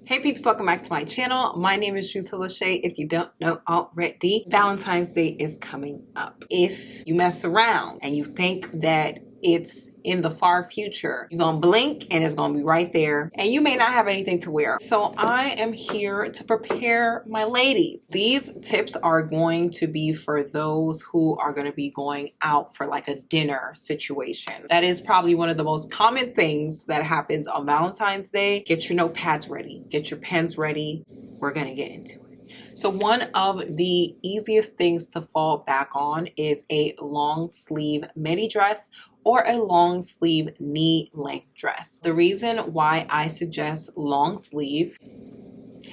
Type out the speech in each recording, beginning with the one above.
Hey peeps, welcome back to my channel. My name is Drusilla. If you don't know already, Valentine's Day is coming up. If you mess around and you think that it's in the far future, you're gonna blink and it's gonna be right there and you may not have anything to wear. So I am here to prepare my ladies. These tips are going to be for those who are going to be going out for like a dinner situation. That is probably one of the most common things that happens on Valentine's Day. Get your notepads ready, get your pens ready. We're gonna get into it. So one of the easiest things to fall back on is a long sleeve midi dress or a long sleeve knee length dress. The reason why I suggest long sleeve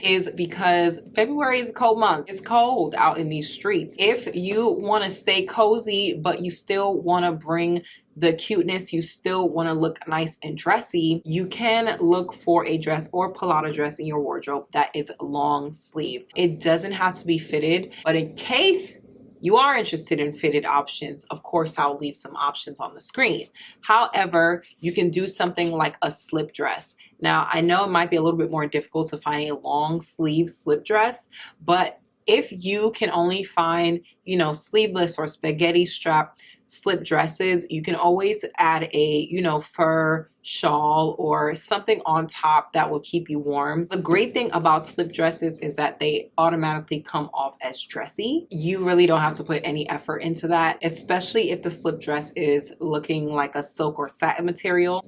is because February is a cold month. It's cold out in these streets. If you want to stay cozy, but you still want to bring the cuteness, you still want to look nice and dressy, you can look for a dress or pull out a dress in your wardrobe that is long sleeve. It doesn't have to be fitted, but in case you are interested in fitted options, of course, I'll leave some options on the screen. However, you can do something like a slip dress. Now, I know it might be a little bit more difficult to find a long sleeve slip dress, but if you can only find, sleeveless or spaghetti strap slip dresses, you can always add a, fur shawl or something on top that will keep you warm. The great thing about slip dresses is that they automatically come off as dressy. You really don't have to put any effort into that, especially if the slip dress is looking like a silk or satin material.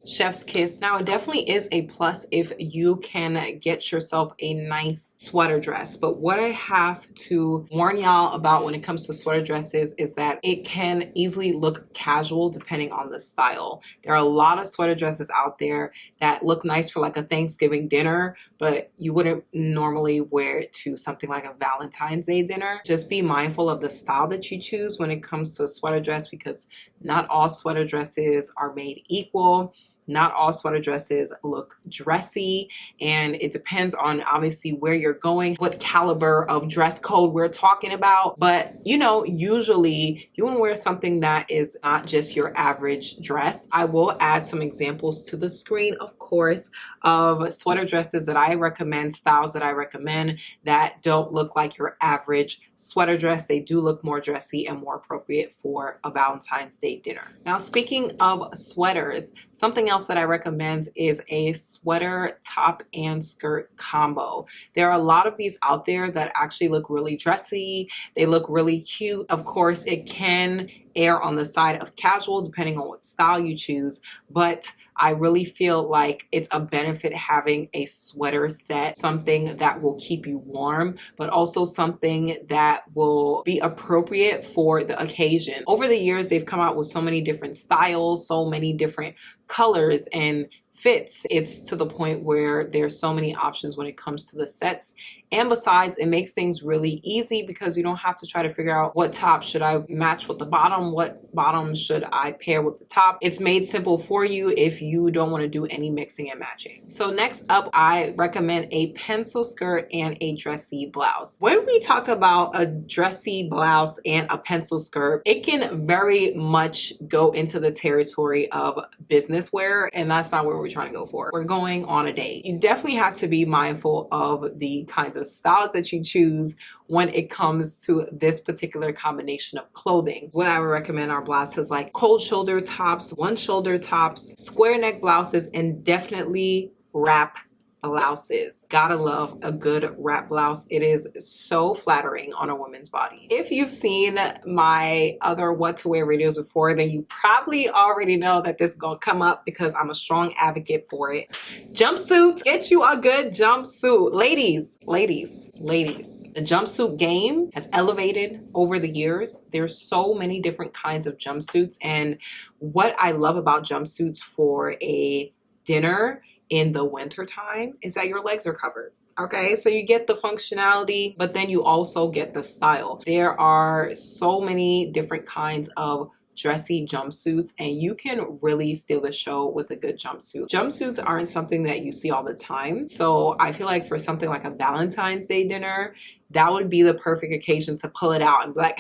Chef's kiss. Now, it definitely is a plus if you can get yourself a nice sweater dress. But what I have to warn y'all about when it comes to sweater dresses is that it can easily look casual depending on the style. There are a lot of sweater dresses out there that look nice for like a Thanksgiving dinner, but you wouldn't normally wear it to something like a Valentine's Day dinner. Just be mindful of the style that you choose when it comes to a sweater dress, because not all sweater dresses are made equal. Not all sweater dresses look dressy, and it depends on obviously where you're going, what caliber of dress code we're talking about. But usually you want to wear something that is not just your average dress. I will add some examples to the screen, of course, of sweater dresses that I recommend, styles that I recommend that don't look like your average sweater dress. They do look more dressy and more appropriate for a Valentine's Day dinner. Now, speaking of sweaters, something else that I recommend is a sweater top and skirt combo. There are a lot of these out there that actually look really dressy. They look really cute. Of course, it can err on the side of casual depending on what style you choose, but I really feel like it's a benefit having a sweater set, something that will keep you warm, but also something that will be appropriate for the occasion. Over the years, they've come out with so many different styles, so many different colors and fits. It's to the point where there's so many options when it comes to the sets. And besides, it makes things really easy because you don't have to try to figure out what top should I match with the bottom, what bottom should I pair with the top. It's made simple for you if you don't want to do any mixing and matching. So next up, I recommend a pencil skirt and a dressy blouse. When we talk about a dressy blouse and a pencil skirt, it can very much go into the territory of business wear, and that's not where we're trying to go for. We're going on a date. You definitely have to be mindful of the kinds of styles that you choose when it comes to this particular combination of clothing. What I would recommend are blouses like cold shoulder tops, one shoulder tops, square neck blouses, and definitely wrap blouses. Gotta love a good wrap blouse. It is so flattering on a woman's body. If you've seen my other what to wear videos before, then you probably already know that this is gonna come up because I'm a strong advocate for it. Jumpsuits. Get you a good jumpsuit. Ladies. The jumpsuit game has elevated over the years. There's so many different kinds of jumpsuits, and what I love about jumpsuits for a dinner in the winter time is that your legs are covered. Okay, so you get the functionality, but then you also get the style. There are so many different kinds of dressy jumpsuits, and you can really steal the show with a good jumpsuit. Jumpsuits aren't something that you see all the time, so I feel like for something like a Valentine's Day dinner, that would be the perfect occasion to pull it out and be like,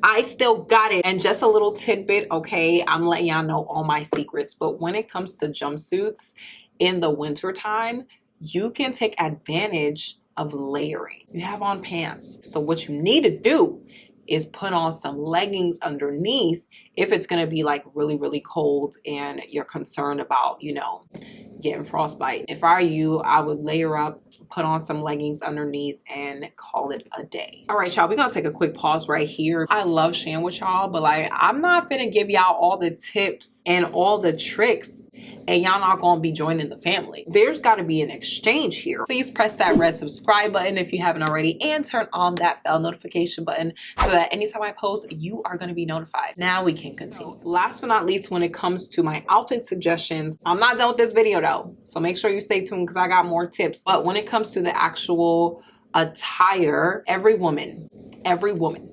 I still got it. And just a little tidbit, okay, I'm letting y'all know all my secrets, but when it comes to jumpsuits in the winter time, you can take advantage of layering. You have on pants. So what you need to do is put on some leggings underneath if it's going to be like really, really cold and you're concerned about, you know, getting frostbite. If I were you, I would layer up, put on some leggings underneath, and call it a day. All right, y'all, we're gonna take a quick pause right here. I love sharing with y'all, but like, I'm not finna give y'all all the tips and all the tricks and y'all not gonna be joining the family. There's gotta be an exchange here. Please press that red subscribe button if you haven't already, and turn on that bell notification button so that anytime I post, you are gonna be notified. Now we can continue. Last but not least, when it comes to my outfit suggestions, I'm not done with this video though, so make sure you stay tuned because I got more tips. But when it comes to the actual attire, every woman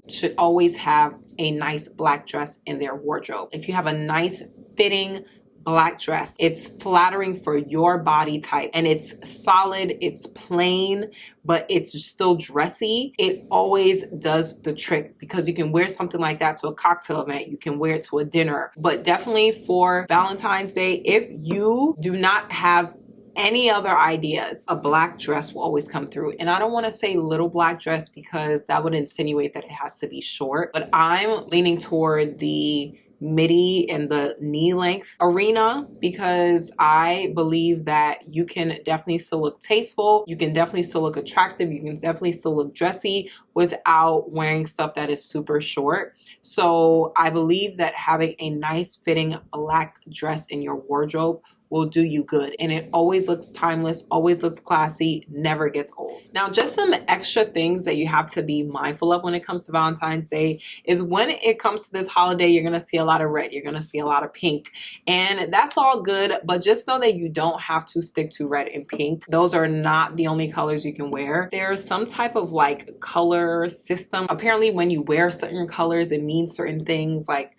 should always have a nice black dress in their wardrobe. If you have a nice fitting black dress, it's flattering for your body type and it's solid, it's plain, but it's still dressy, it always does the trick, because you can wear something like that to a cocktail event, you can wear it to a dinner. But definitely for Valentine's Day, if you do not have any other ideas, a black dress will always come through. And I don't want to say little black dress because that would insinuate that it has to be short, but I'm leaning toward the midi and the knee length arena, because I believe that you can definitely still look tasteful, you can definitely still look attractive, you can definitely still look dressy without wearing stuff that is super short. So I believe that having a nice fitting black dress in your wardrobe will do you good, and it always looks timeless, always looks classy, never gets old. Now, just some extra things that you have to be mindful of when it comes to Valentine's Day is when it comes to this holiday, you're gonna see a lot of red, you're gonna see a lot of pink, and that's all good, but just know that you don't have to stick to red and pink. Those are not the only colors you can wear. There's some type of like color system. Apparently when you wear certain colors, it means certain things. Like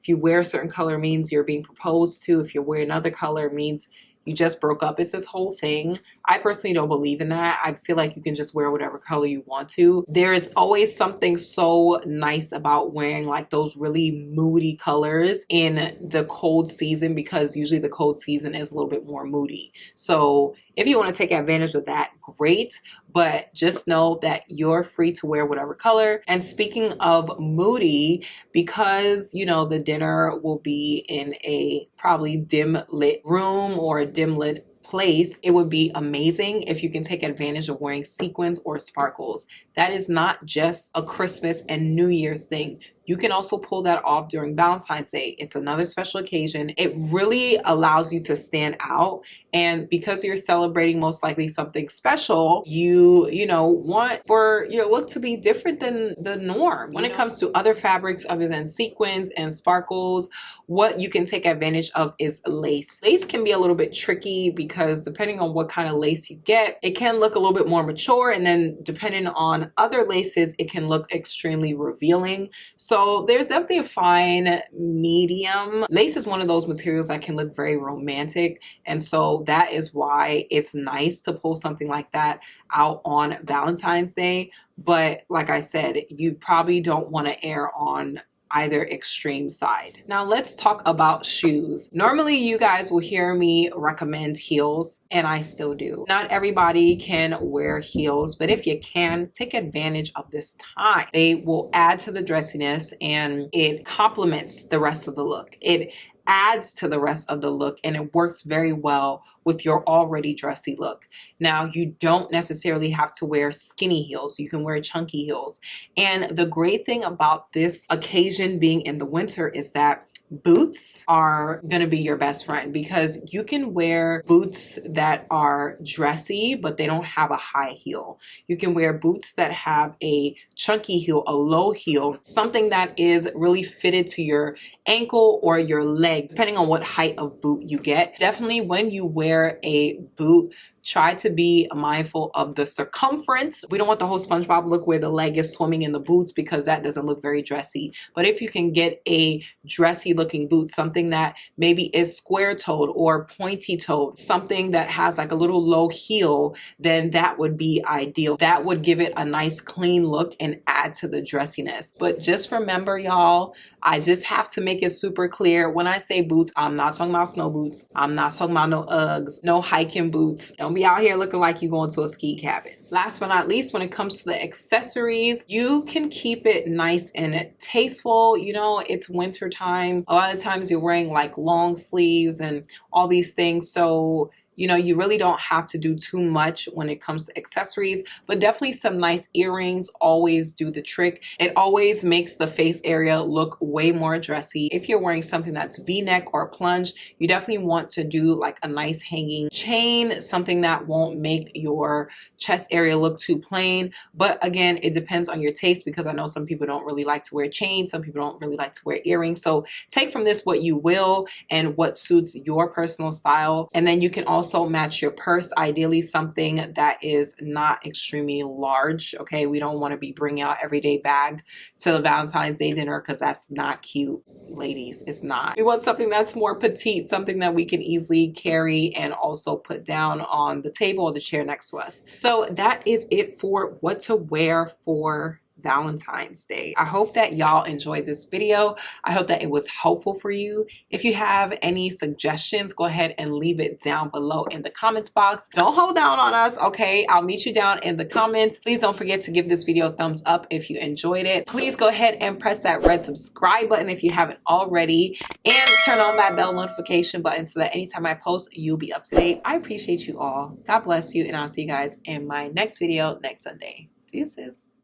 if you wear a certain color, means you're being proposed to. If you wear another color, means you just broke up. It's this whole thing. I personally don't believe in that. I feel like you can just wear whatever color you want to. There is always something so nice about wearing like those really moody colors in the cold season, because usually the cold season is a little bit more moody. So if you want to take advantage of that, great. But just know that you're free to wear whatever color. And speaking of moody, because, you know, the dinner will be in a probably dim lit room or a dim lit place, it would be amazing if you can take advantage of wearing sequins or sparkles. That is not just a Christmas and New Year's thing. You can also pull that off during Valentine's Day. It's another special occasion. It really allows you to stand out. And because you're celebrating most likely something special, you know, want for your look to be different than the norm. When it comes to other fabrics other than sequins and sparkles, what you can take advantage of is lace. Lace can be a little bit tricky because depending on what kind of lace you get, it can look a little bit more mature. And then depending on other laces, it can look extremely revealing. So there's definitely a fine medium. Lace is one of those materials that can look very romantic. And so that is why it's nice to pull something like that out on Valentine's Day. But like I said, you probably don't want to err on either extreme side. Now let's talk about shoes. Normally you guys will hear me recommend heels, and I still do. Not everybody can wear heels, but if you can, take advantage of this time. They will add to the dressiness and it complements the rest of the look. It adds to the rest of the look, and it works very well with your already dressy look. Now, you don't necessarily have to wear skinny heels. You can wear chunky heels. And the great thing about this occasion being in the winter is that boots are going to be your best friend, because you can wear boots that are dressy, but they don't have a high heel. You can wear boots that have a chunky heel, a low heel, something that is really fitted to your ankle or your leg, depending on what height of boot you get. Definitely when you wear a boot, try to be mindful of the circumference. We don't want the whole SpongeBob look where the leg is swimming in the boots, because that doesn't look very dressy. But if you can get a dressy looking boot, something that maybe is square-toed or pointy-toed, something that has like a little low heel, then that would be ideal. That would give it a nice clean look and add to the dressiness. But just remember, y'all, I just have to make it super clear. When I say boots, I'm not talking about snow boots. I'm not talking about no Uggs, no hiking boots. Don't be out here looking like you're going to a ski cabin. Last but not least, when it comes to the accessories, you can keep it nice and tasteful. You know, it's winter time. A lot of times you're wearing like long sleeves and all these things. So you know, you really don't have to do too much when it comes to accessories, but definitely some nice earrings always do the trick. It always makes the face area look way more dressy. If you're wearing something that's V-neck or plunge, you definitely want to do like a nice hanging chain, something that won't make your chest area look too plain. But again, it depends on your taste, because I know some people don't really like to wear chains, some people don't really like to wear earrings. So take from this what you will and what suits your personal style. And then you can also match your purse, ideally something that is not extremely large. Okay, we don't want to be bringing out everyday bag to the Valentine's Day dinner, because that's not cute, ladies. It's not. We want something that's more petite, something that we can easily carry and also put down on the table or the chair next to us. So that is it for what to wear for Valentine's Day. I hope that y'all enjoyed this video. I hope that it was helpful for you. If you have any suggestions, go ahead and leave it down below in the comments box. Don't hold down on us, okay? I'll meet you down in the comments. Please don't forget to give this video a thumbs up if you enjoyed it. Please go ahead and press that red subscribe button if you haven't already, and turn on that bell notification button so that anytime I post, you'll be up to date. I appreciate you all. God bless you, and I'll see you guys in my next video next Sunday. Deuces.